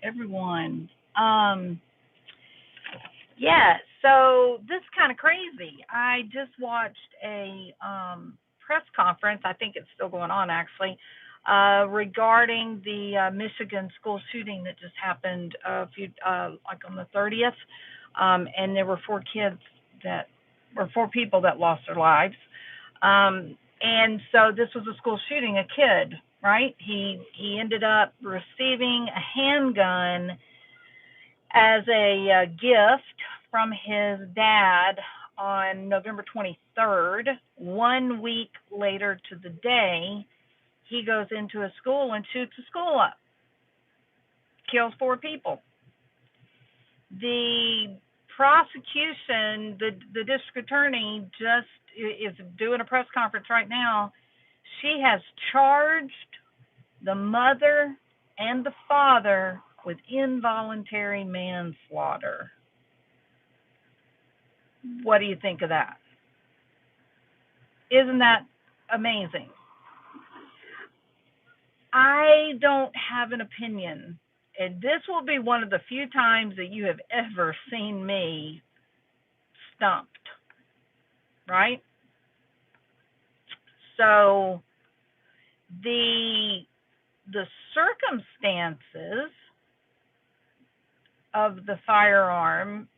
everyone. Um, yeah, so this is kind of crazy. I just watched a press conference. I think it's still going on actually, regarding the Michigan school shooting that just happened a few, like on the 30th, and there were four people that lost their lives. And so this was a school shooting, a kid, right? He ended up receiving a handgun as a gift from his dad on November 23rd. 1 week later to the day, he goes into a school and shoots a school up, kills four people. The prosecution, the district attorney, just is doing a press conference right now. She has charged the mother and the father with involuntary manslaughter. What do you think of that? Isn't that amazing? I don't have an opinion. And this will be one of the few times that you have ever seen me stumped, right? So the the circumstances of the firearm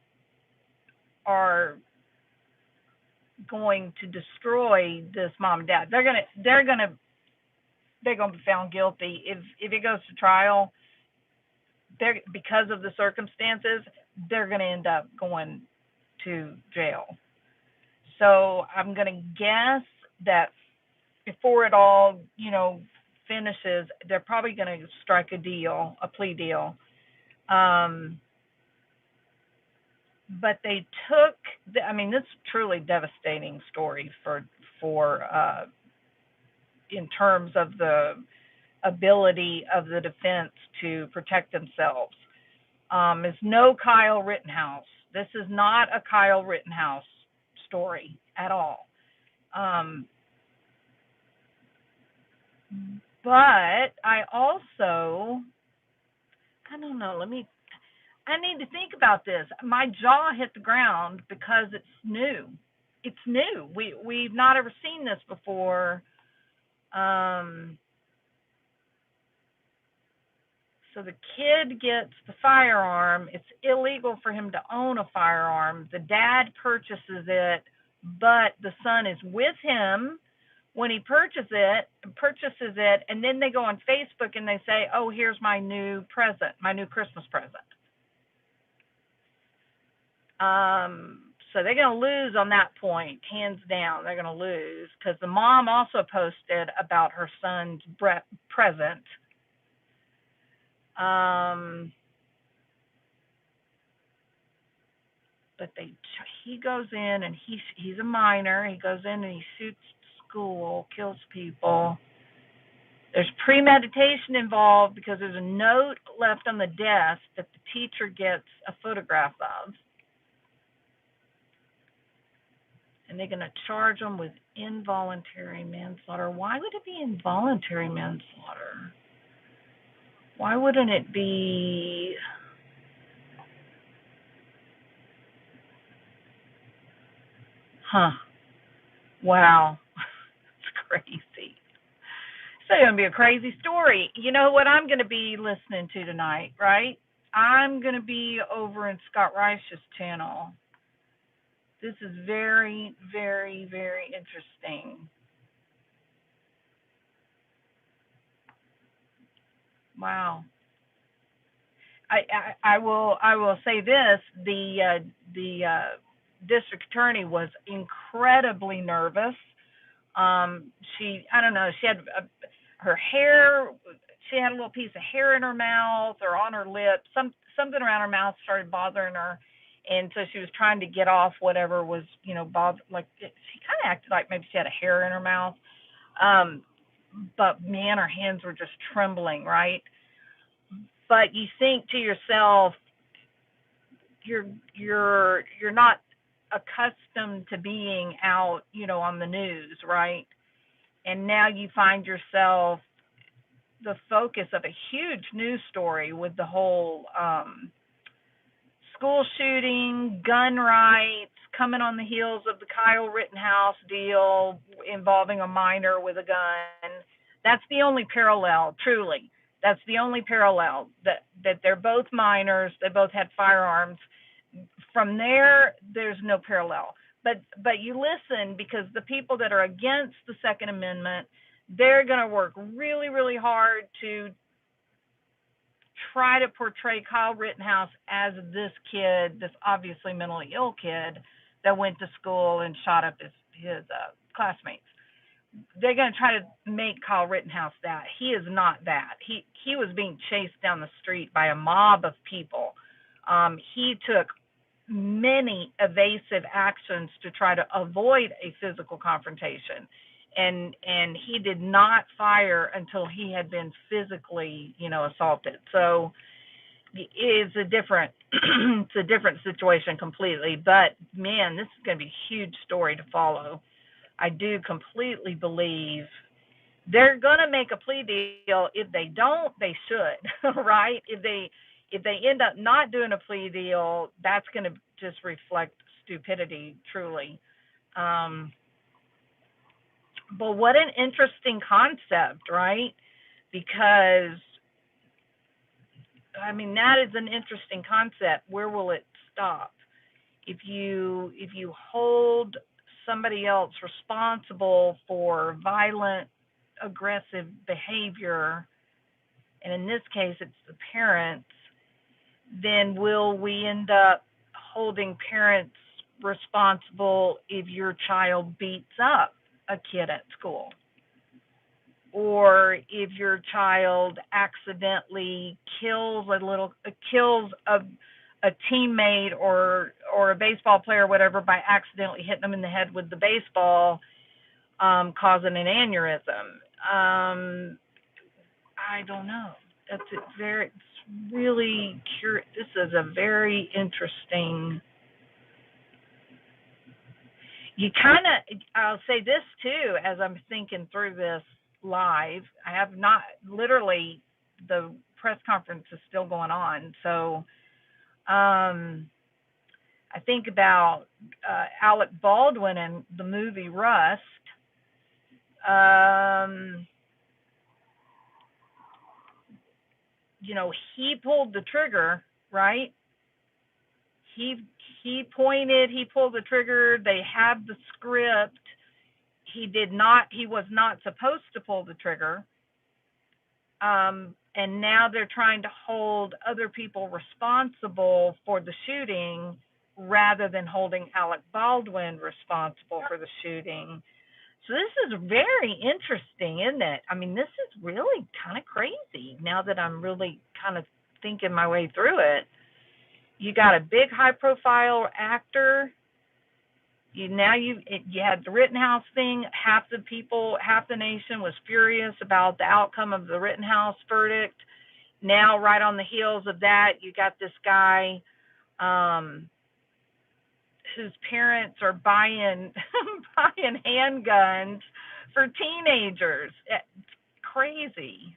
are going to destroy this mom and dad. They're gonna be found guilty if it goes to trial. They're, because of the circumstances, they're gonna end up going to jail. So I'm gonna guess that before it all, finishes, they're probably gonna strike a plea deal. Um, but they took, this is truly devastating story for in terms of the ability of the defense to protect themselves. Is no Kyle Rittenhouse. This is not a Kyle Rittenhouse story at all. Um, but I also, I don't know, I need to think about this. My jaw hit the ground because it's new. It's new. We've not ever seen this before. So the kid gets the firearm. It's illegal for him to own a firearm. The dad purchases it, but the son is with him when he purchases it, and then they go on Facebook and they say, "Oh, here's my new present, my new Christmas present." So they're going to lose on that point, hands down. They're going to lose because the mom also posted about her son's present. But he goes in and he's a minor. He goes in and he shoots school, kills people. There's premeditation involved because there's a note left on the desk that the teacher gets a photograph of. And they're going to charge them with involuntary manslaughter. Why would it be involuntary manslaughter? Why wouldn't it be... Wow. It's crazy. It's going to be a crazy story. You know what I'm going to be listening to tonight, right? I'm going to be over in Scott Reich's channel. This is very, very, very interesting. Wow. I will say this: the district attorney was incredibly nervous. I don't know, she had her hair. She had a little piece of hair in her mouth or on her lips. Something around her mouth started bothering her, and so she was trying to get off whatever was, bother. Like she kind of acted like maybe she had a hair in her mouth. But man, her hands were just trembling, right? But you think to yourself, you're not accustomed to being out, on the news, right? And now you find yourself the focus of a huge news story with the whole school shooting, gun rights, coming on the heels of the Kyle Rittenhouse deal involving a minor with a gun. That's the only parallel, truly. That's the only parallel, that they're both minors, they both had firearms. From there, there's no parallel. But you listen, because the people that are against the Second Amendment, they're going to work really, really hard to try to portray Kyle Rittenhouse as this kid, this obviously mentally ill kid that went to school and shot up his classmates. They're going to try to make Kyle Rittenhouse that. He is not that. He was being chased down the street by a mob of people. He took many evasive actions to try to avoid a physical confrontation. And he did not fire until he had been physically, assaulted. So it's a different it's a different situation completely. But man, this is going to be a huge story to follow. I do completely believe they're going to make a plea deal. If they don't, they should, right? If they end up not doing a plea deal, that's going to just reflect stupidity, truly. But what an interesting concept, right? Because, that is an interesting concept. Where will it stop? If you hold somebody else responsible for violent, aggressive behavior, and in this case it's the parents, then will we end up holding parents responsible if your child beats up a kid at school, or if your child accidentally kills a teammate or a baseball player or whatever by accidentally hitting them in the head with the baseball, causing an aneurysm? I don't know. It's really curious. This is a very interesting. I'll say this too, as I'm thinking through this live. I have not, literally, the press conference is still going on. So I think about Alec Baldwin and the movie Rust. He pulled the trigger, right? He pulled the trigger. They have the script. He was not supposed to pull the trigger. And now they're trying to hold other people responsible for the shooting rather than holding Alec Baldwin responsible for the shooting. So this is very interesting, isn't it? This is really kind of crazy now that I'm really kind of thinking my way through it. You got a big high-profile actor. You had the Rittenhouse thing. Half the nation was furious about the outcome of the Rittenhouse verdict. Now, right on the heels of that, you got this guy whose parents are buying handguns for teenagers. It's crazy.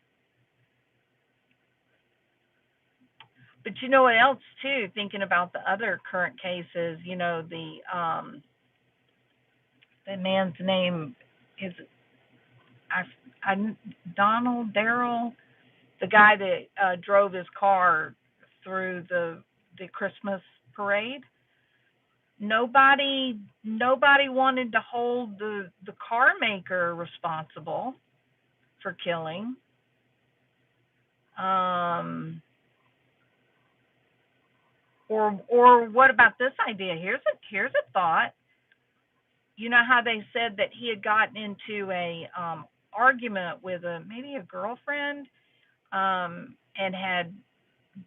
But you know what else too? Thinking about the other current cases, the man's name is Donald Darrell, the guy that drove his car through the Christmas parade. Nobody wanted to hold the car maker responsible for killing. Or what about this idea? Here's a thought. You know how they said that he had gotten into a argument with maybe a girlfriend, and had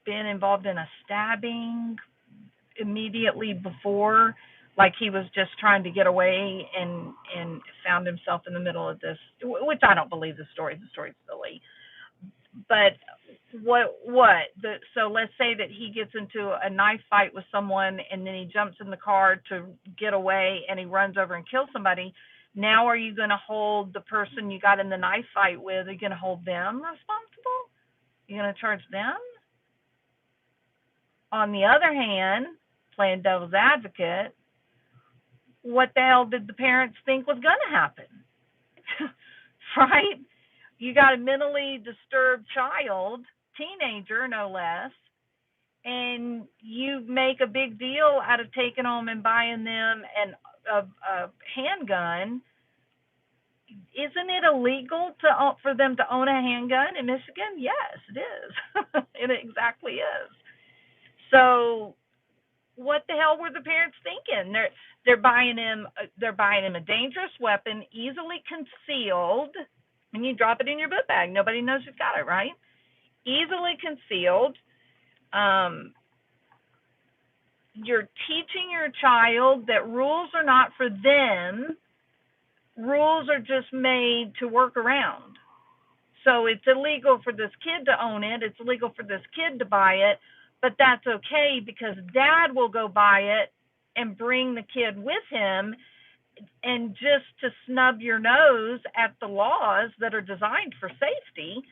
been involved in a stabbing immediately before, like he was just trying to get away and found himself in the middle of this, which I don't believe the story. The story's silly. But so let's say that he gets into a knife fight with someone and then he jumps in the car to get away and he runs over and kills somebody. Now are you going to hold the person you got in the knife fight with, are you going to hold them responsible? You're going to charge them? On the other hand, playing devil's advocate, what the hell did the parents think was going to happen? Right? You got a mentally disturbed child, teenager no less, and you make a big deal out of taking them and buying them a handgun. Isn't it illegal for them to own a handgun in Michigan? Yes, it is. It exactly is. So what the hell were the parents thinking? They're buying him a dangerous weapon, easily concealed. When you drop it in your book bag, nobody knows you've got it, right? Easily concealed. You're teaching your child that rules are not for them. Rules are just made to work around. So it's illegal for this kid to own it. It's illegal for this kid to buy it, but that's okay because dad will go buy it and bring the kid with him. And just to snub your nose at the laws that are designed for safety,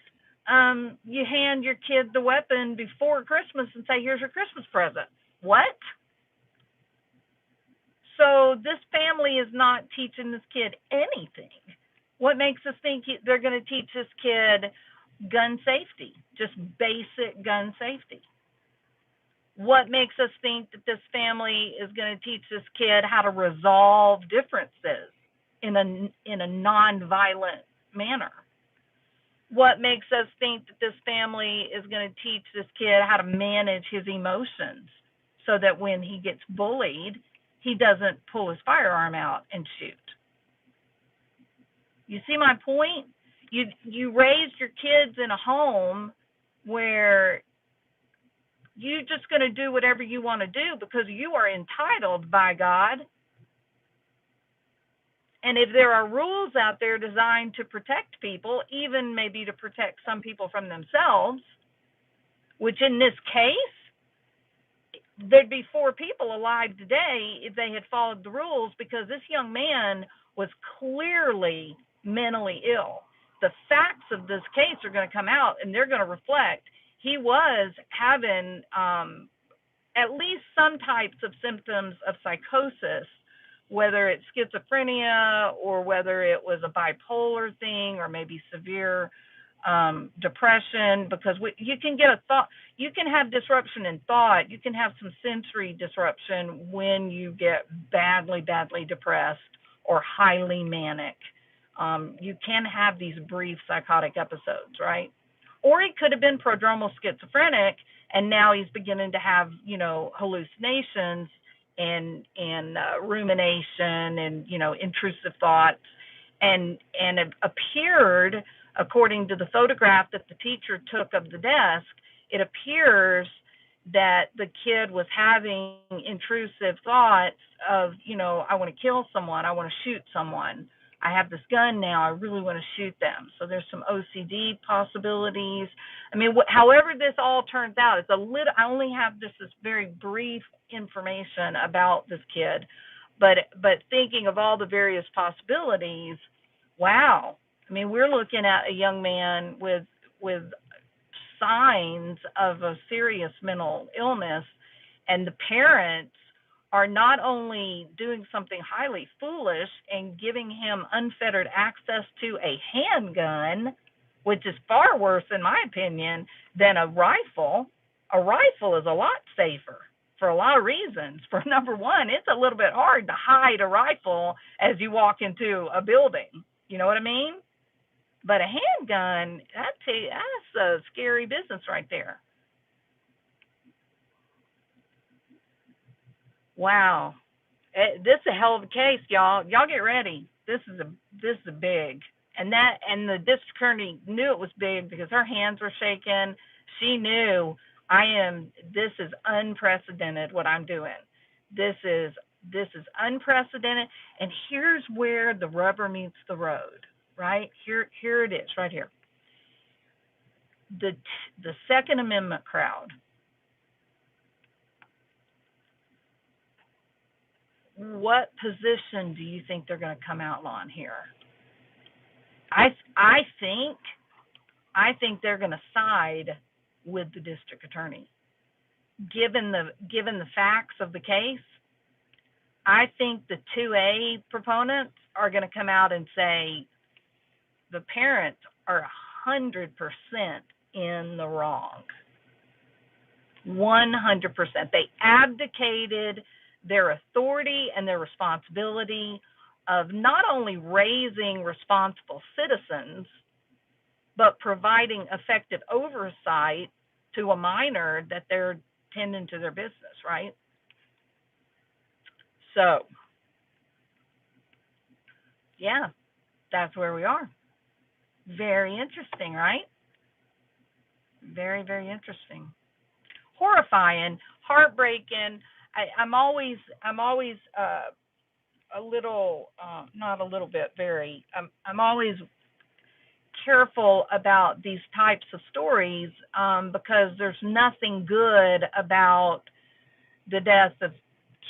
you hand your kid the weapon before Christmas and say, here's your Christmas present. What? So this family is not teaching this kid anything. What makes us think they're going to teach this kid gun safety, just basic gun safety? What makes us think that this family is going to teach this kid how to resolve differences in a non-violent manner? What makes us think that this family is going to teach this kid how to manage his emotions so that when he gets bullied, he doesn't pull his firearm out and shoot? You see my point? You raised your kids in a home where you're just going to do whatever you want to do because you are entitled by God. And if there are rules out there designed to protect people, even maybe to protect some people from themselves, which in this case, there'd be 4 people alive today if they had followed the rules, because this young man was clearly mentally ill. The facts of this case are going to come out, and they're going to reflect he was having at least some types of symptoms of psychosis, whether it's schizophrenia or whether it was a bipolar thing or maybe severe depression, because you can get you can have disruption in thought, you can have some sensory disruption when you get badly depressed or highly manic. You can have these brief psychotic episodes, right? Or he could have been prodromal schizophrenic, and now he's beginning to have, hallucinations and rumination and, intrusive thoughts, and it appeared, according to the photograph that the teacher took of the desk, it appears that the kid was having intrusive thoughts of, I want to kill someone, I want to shoot someone. I have this gun now, I really want to shoot them. So there's some OCD possibilities. I mean, however this all turns out, I only have this very brief information about this kid, but thinking of all the various possibilities, wow. I mean, we're looking at a young man with signs of a serious mental illness, and the parents are not only doing something highly foolish and giving him unfettered access to a handgun, which is far worse, in my opinion, than a rifle. A rifle is a lot safer for a lot of reasons. For number one, it's a little bit hard to hide a rifle as you walk into a building. You know what I mean? But a handgun, that's a scary business right there. Wow. This is a hell of a case, y'all. Y'all get ready. This is a big. And the district attorney knew it was big because her hands were shaking. She knew this is unprecedented what I'm doing. This is unprecedented, and here's where the rubber meets the road, right? Here it is, right here. The Second Amendment crowd what position do you think they're going to come out on here? I think they're going to side with the district attorney. Given the facts of the case, I think the 2A proponents are going to come out and say the parents are 100% in the wrong. 100%. They abdicated their authority and their responsibility of not only raising responsible citizens, but providing effective oversight to a minor that they're tending to their business, right? So, yeah, that's where we are. Very interesting, right? Very, very interesting. Horrifying, heartbreaking. I'm always a little, not a little bit, very. I'm always careful about these types of stories because there's nothing good about the death of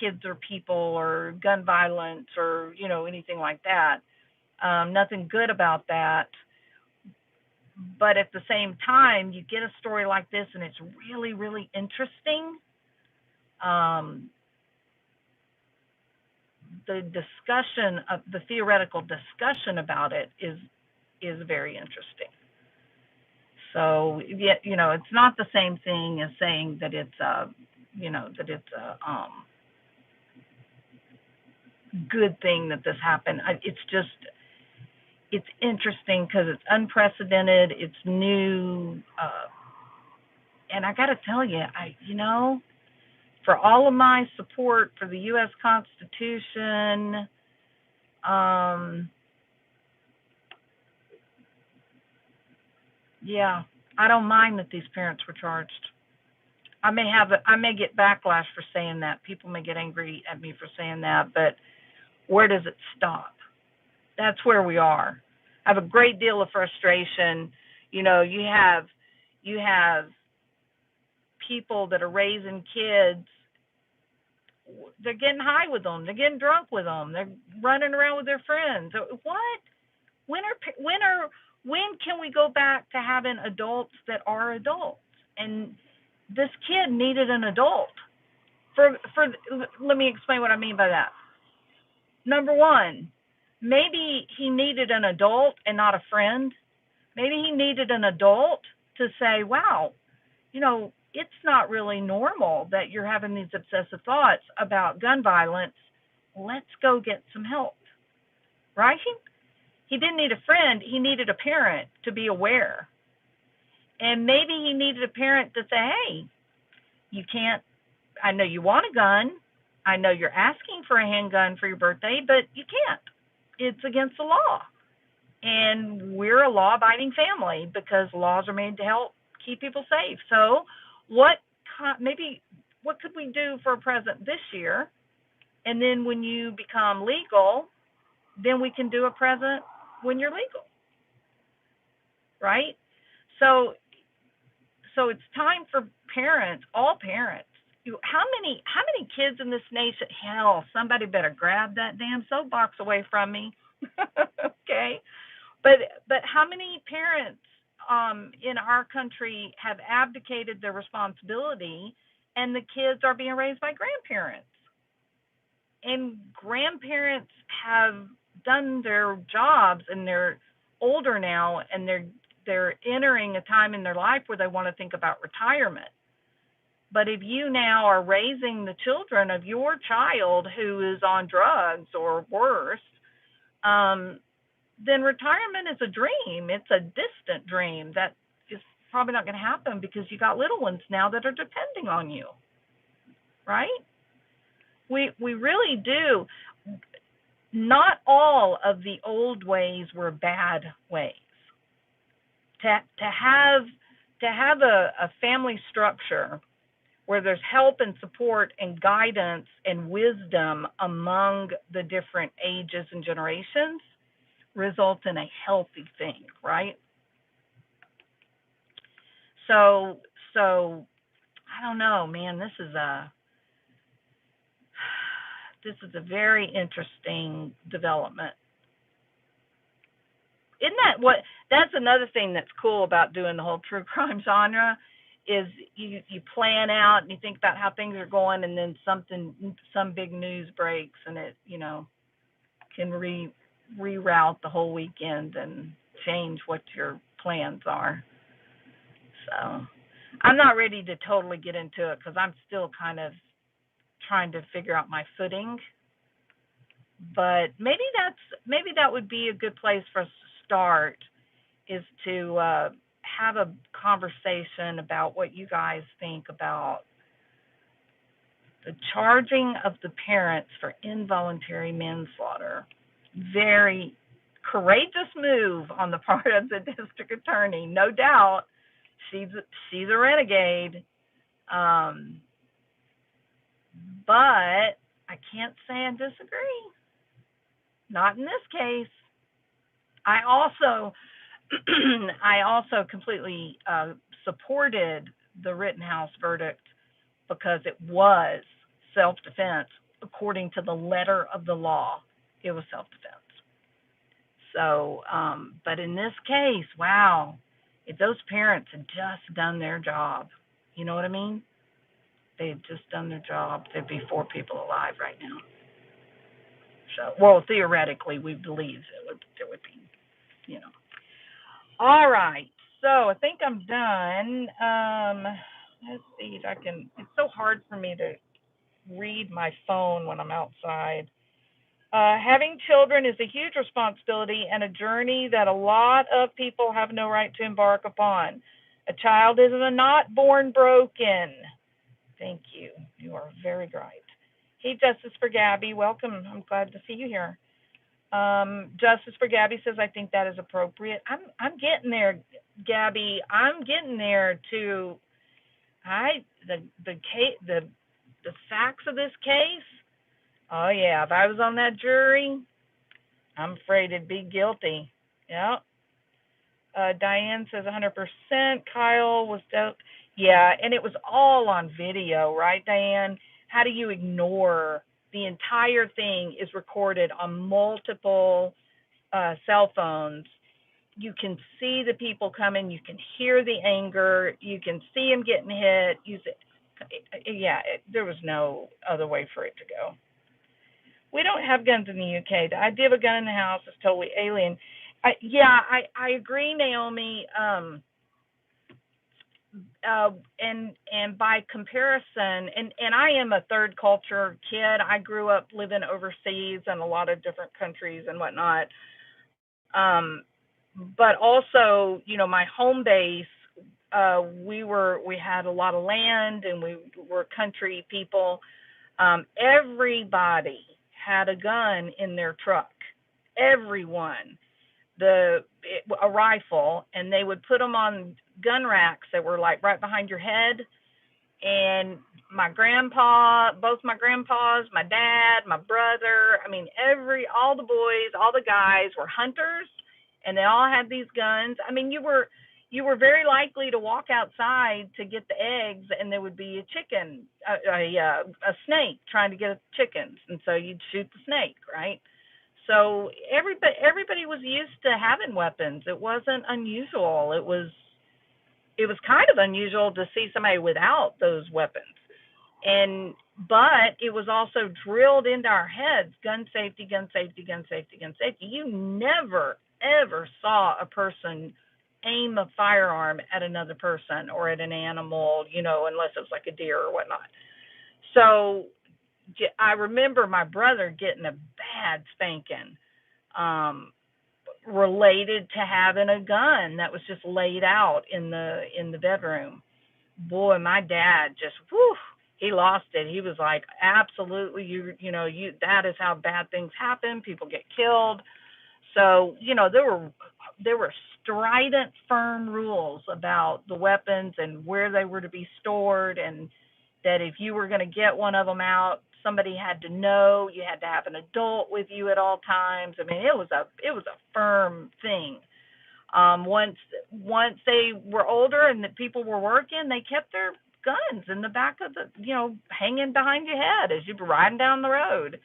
kids or people or gun violence or anything like that. Nothing good about that. But at the same time, you get a story like this and it's really, really interesting. The discussion of the theoretical discussion about it is very interesting. So, yeah, it's not the same thing as saying that it's a good thing that this happened. It's interesting because it's unprecedented, it's new, and I got to tell you, for all of my support for the U.S. Constitution, yeah, I don't mind that these parents were charged. I may get backlash for saying that. People may get angry at me for saying that, but where does it stop? That's where we are. I have a great deal of frustration. You have people that are raising kids. They're getting high with them. They're getting drunk with them. They're running around with their friends. What? When can we go back to having adults that are adults? And this kid needed an adult. Let me explain what I mean by that. Number one, maybe he needed an adult and not a friend. Maybe he needed an adult to say, wow, it's not really normal that you're having these obsessive thoughts about gun violence. Let's go get some help, right? He didn't need a friend. He needed a parent to be aware. And maybe he needed a parent to say, hey, you can't, I know you want a gun. I know you're asking for a handgun for your birthday, but you can't. It's against the law. And we're a law-abiding family because laws are made to help keep people safe. So what could we do for a present this year? And then when you become legal, then we can do a present when you're legal, right? So it's time for parents, all parents. How many kids in this nation? Hell, somebody better grab that damn soapbox away from me. Okay, but how many parents in our country have abdicated their responsibility, and the kids are being raised by grandparents? And grandparents have done their jobs, and they're older now, and they're entering a time in their life where they want to think about retirement. But if you now are raising the children of your child who is on drugs or worse, then retirement is a dream. It's a distant dream that is probably not going to happen because you got little ones now that are depending on you, right? We really do. Not all of the old ways were bad ways. To have a family structure where there's help and support and guidance and wisdom among the different ages and generations results in a healthy thing, right? So I don't know, man, this is this is a very interesting development. Isn't that what? That's another thing that's cool about doing the whole true crime genre, is you plan out and you think about how things are going, and then some big news breaks, and it can reroute the whole weekend and change what your plans are. So I'm not ready to totally get into it because I'm still kind of trying to figure out my footing. But maybe that would be a good place for us to start, is to have a conversation about what you guys think about the charging of the parents for involuntary manslaughter. Very courageous move on the part of the district attorney, no doubt. She's a renegade, but I can't say I disagree. Not in this case. I also completely supported the Rittenhouse verdict because it was self-defense according to the letter of the law. It was self-defense. So, but in this case, wow, if those parents had just done their job, you know what I mean? They had just done their job, there'd be 4 people alive right now. So, well, theoretically, we believe there would be, All right, so I think I'm done. Let's see if I can. It's so hard for me to read my phone when I'm outside. Having children is a huge responsibility and a journey that a lot of people have no right to embark upon. A child is not born broken. Thank you. You are very right. Hey, Justice for Gabby. Welcome. I'm glad to see you here. Justice for Gabby says, I think that is appropriate. I'm getting there, Gabby. I'm getting there too. The facts of this case. Oh yeah, if I was on that jury, I'm afraid it'd be guilty. Yeah. Diane says 100%. Kyle was yeah, and it was all on video, right, Diane? How do you ignore the entire thing is recorded on multiple cell phones? You can see the people coming. You can hear the anger. You can see them getting hit. There was no other way for it to go. We don't have guns in the UK. The idea of a gun in the house is totally alien. I agree, Naomi. And by comparison, and I am a third culture kid. I grew up living overseas in a lot of different countries and whatnot. But also, my home base, we had a lot of land and we were country people. Everybody had a gun in their truck. Everyone. A rifle, and they would put them on gun racks that were like right behind your head. And both my grandpas, my dad, my brother, all the boys, all the guys were hunters, and they all had these guns. You were very likely to walk outside to get the eggs, and there would be a chicken, a snake trying to get chickens, and so you'd shoot the snake, right? So everybody was used to having weapons. It wasn't unusual. It was kind of unusual to see somebody without those weapons. But it was also drilled into our heads: gun safety, gun safety, gun safety, gun safety. You never ever saw a person aim a firearm at another person or at an animal, unless it was like a deer or whatnot. So I remember my brother getting a bad spanking related to having a gun that was just laid out in the bedroom. Boy, my dad just he lost it. He was like, absolutely, that is how bad things happen. People get killed. So, there were strident, firm rules about the weapons and where they were to be stored, and that if you were going to get one of them out, somebody had to know. You had to have an adult with you at all times. It was a firm thing. Once they were older and the people were working, they kept guns in the back of the, hanging behind your head as you're riding down the road.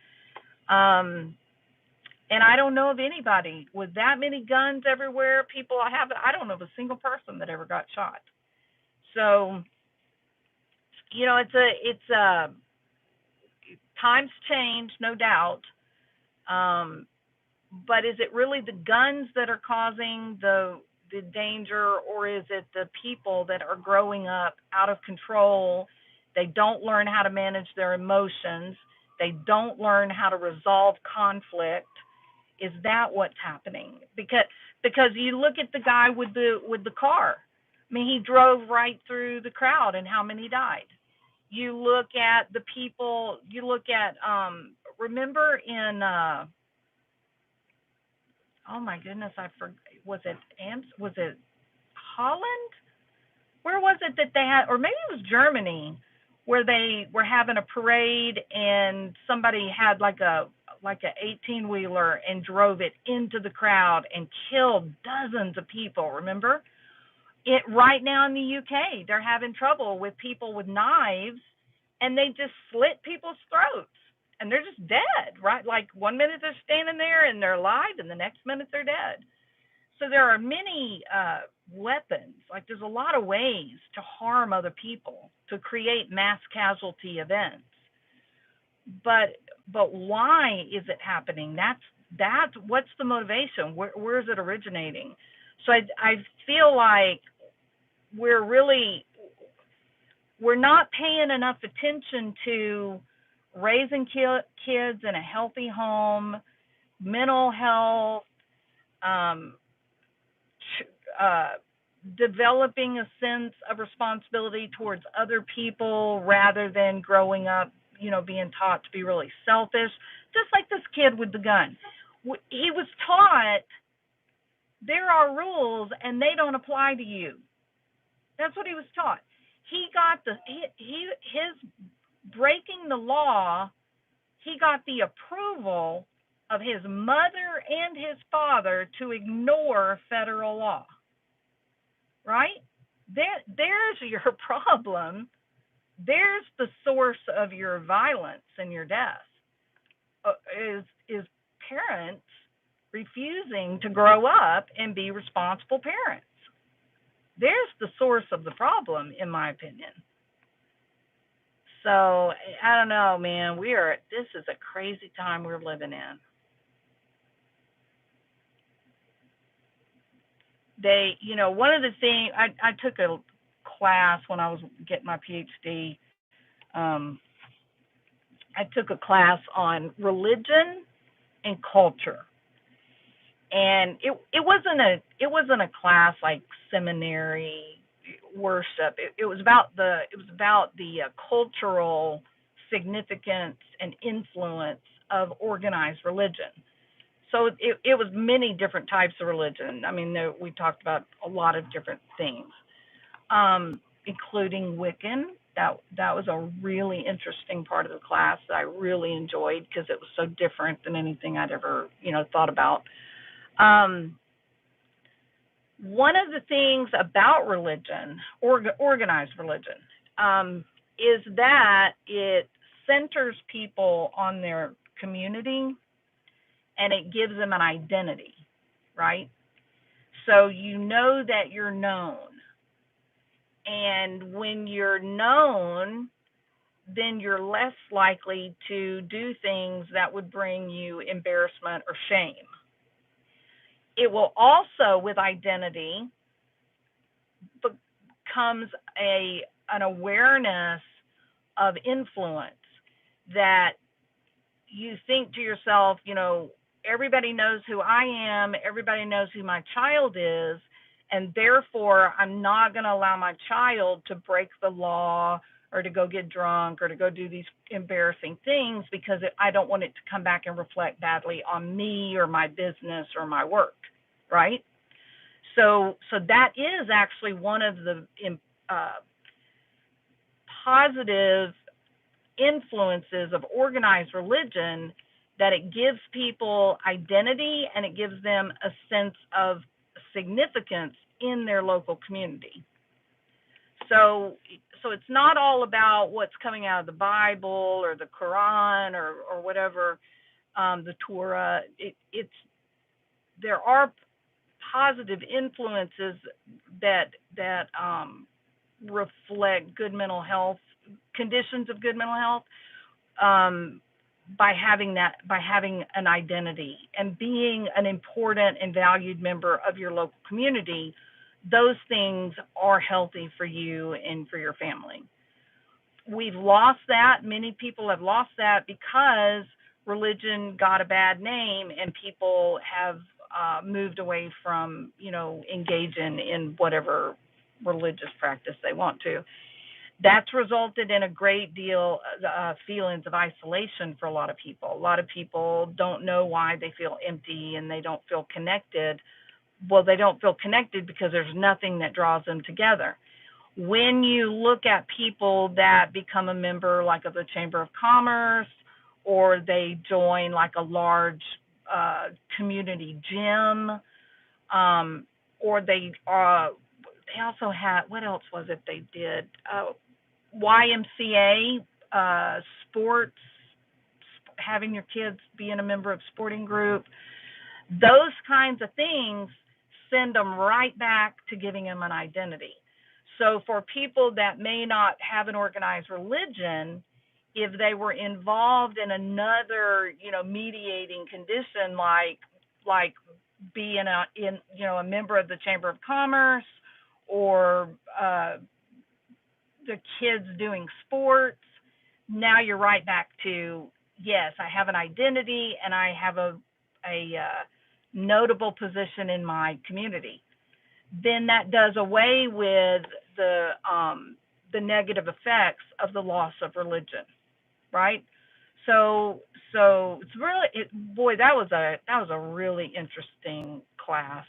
And I don't know of anybody with that many guns everywhere. I don't know of a single person that ever got shot. So, it's times change, no doubt. But is it really the guns that are causing the danger, or is it the people that are growing up out of control? They don't learn how to manage their emotions. They don't learn how to resolve conflict. Is that what's happening? Because you look at the guy with the car. I mean, he drove right through the crowd, and how many died? You look at the people. You look at remember in oh my goodness, I forgot. Was it Holland? Where was it that they had, or maybe it was Germany, where they were having a parade and somebody had like a 18-wheeler and drove it into the crowd and killed dozens of people, remember? It right now in the UK, they're having trouble with people with knives, and they just slit people's throats and they're just dead, right? Like 1 minute they're standing there and they're alive, and the next minute they're dead. So there are many weapons. Like there's a lot of ways to harm other people, to create mass casualty events. But why is it happening? That's what's the motivation? Where is it originating? So I feel like we're not paying enough attention to raising kids in a healthy home, mental health, developing a sense of responsibility towards other people rather than growing up, being taught to be really selfish. Just like this kid with the gun. He was taught there are rules and they don't apply to you. That's what he was taught. He got his breaking the law, he got the approval of his mother and his father to ignore federal law. Right? There's your problem. There's the source of your violence and your death. Is parents refusing to grow up and be responsible parents. There's the source of the problem, in my opinion. So I don't know, man. This is a crazy time we're living in. One of the things, I took a class when I was getting my PhD. I took a class on religion and culture, and it wasn't a class like seminary worship. It was about the cultural significance and influence of organized religion. So it was many different types of religion. I mean, we talked about a lot of different things, including Wiccan. That was a really interesting part of the class that I really enjoyed because it was so different than anything I'd ever, thought about. One of the things about religion, organized religion, is that it centers people on their community and it gives them an identity, right? So you know that you're known. And when you're known, then you're less likely to do things that would bring you embarrassment or shame. It will also, with identity, becomes an awareness of influence, that you think to yourself, everybody knows who I am, everybody knows who my child is, and therefore I'm not going to allow my child to break the law or to go get drunk or to go do these embarrassing things because I don't want it to come back and reflect badly on me or my business or my work, right? So that is actually one of the positive influences of organized religion, that it gives people identity and it gives them a sense of significance in their local community. So so it's not all about what's coming out of the Bible or the Quran or whatever, the Torah. It's there are positive influences that reflect good mental health, conditions of good mental health, um, by having an identity and being an important and valued member of your local community. Those things are healthy for you and for your family. We've lost that. Many people have lost that because religion got a bad name and people have moved away from, engaging in whatever religious practice they want to. That's resulted in a great deal feelings of isolation for a lot of people. A lot of people don't know why they feel empty and they don't feel connected. Well, they don't feel connected because there's nothing that draws them together. When you look at people that become a member like of the Chamber of Commerce, or they join like a large community gym, or they also had, what else was it they did? YMCA, sports, having your kids being a member of sporting group, those kinds of things send them right back to giving them an identity. So for people that may not have an organized religion, if they were involved in another, mediating condition like being a member of the Chamber of Commerce, or the kids doing sports, now you're right back to, yes, I have an identity and I have a notable position in my community. Then that does away with the negative effects of the loss of religion, right? So it's really, boy, that was a really interesting class,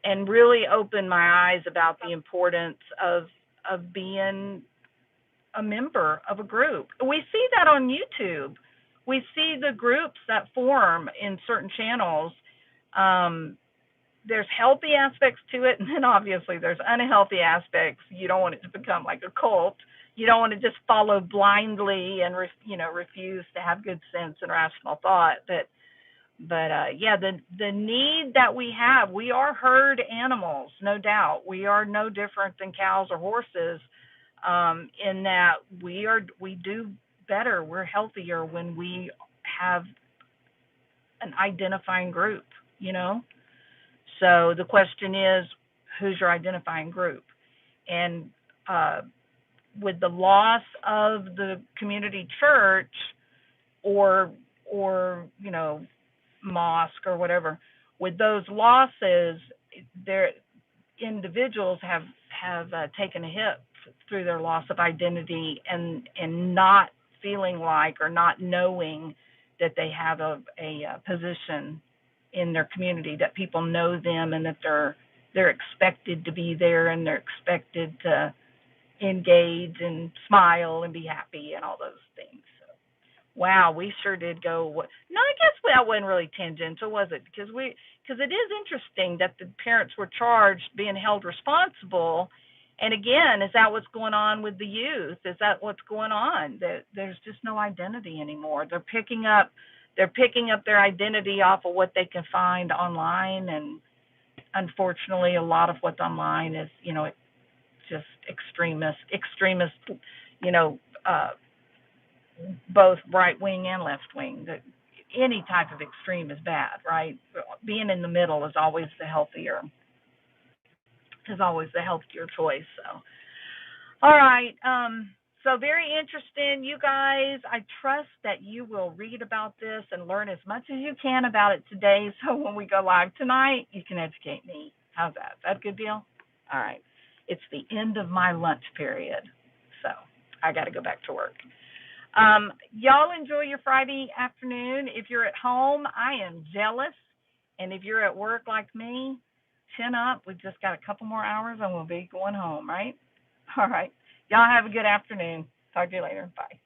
and really opened my eyes about the importance of being a member of a group. We see that on YouTube. We see the groups that form in certain channels. There's healthy aspects to it, and then obviously there's unhealthy aspects. You don't want it to become like a cult. You don't want to just follow blindly and refuse to have good sense and rational thought. But yeah, the need that we have, we are herd animals, no doubt. We are no different than cows or horses, in that we do better, we're healthier when we have an identifying group, So the question is, who's your identifying group? And with the loss of the community church or mosque or whatever, with those losses, their individuals have taken a hit through their loss of identity and not feeling like or not knowing that they have a position in their community, that people know them and that they're expected to be there and they're expected to engage and smile and be happy and all those things. So, wow, we sure did go. No, I guess that wasn't really tangential, was it? Because it is interesting that the parents were charged, being held responsible. And again, is that what's going on with the youth? Is that what's going on? That there's just no identity anymore. They're picking up their identity off of what they can find online, and unfortunately, a lot of what's online is, just extremist, both right wing and left wing. Any type of extreme is bad, right? Being in the middle is always the healthier choice. So, all right. So very interesting, you guys. I trust that you will read about this and learn as much as you can about it today. So when we go live tonight, you can educate me. How's that? Is that a good deal? All right. It's the end of my lunch period, so I got to go back to work. Y'all enjoy your Friday afternoon. If you're at home, I am jealous. And if you're at work like me, chin up. We've just got a couple more hours and we'll be going home, right? All right. Y'all have a good afternoon. Talk to you later. Bye.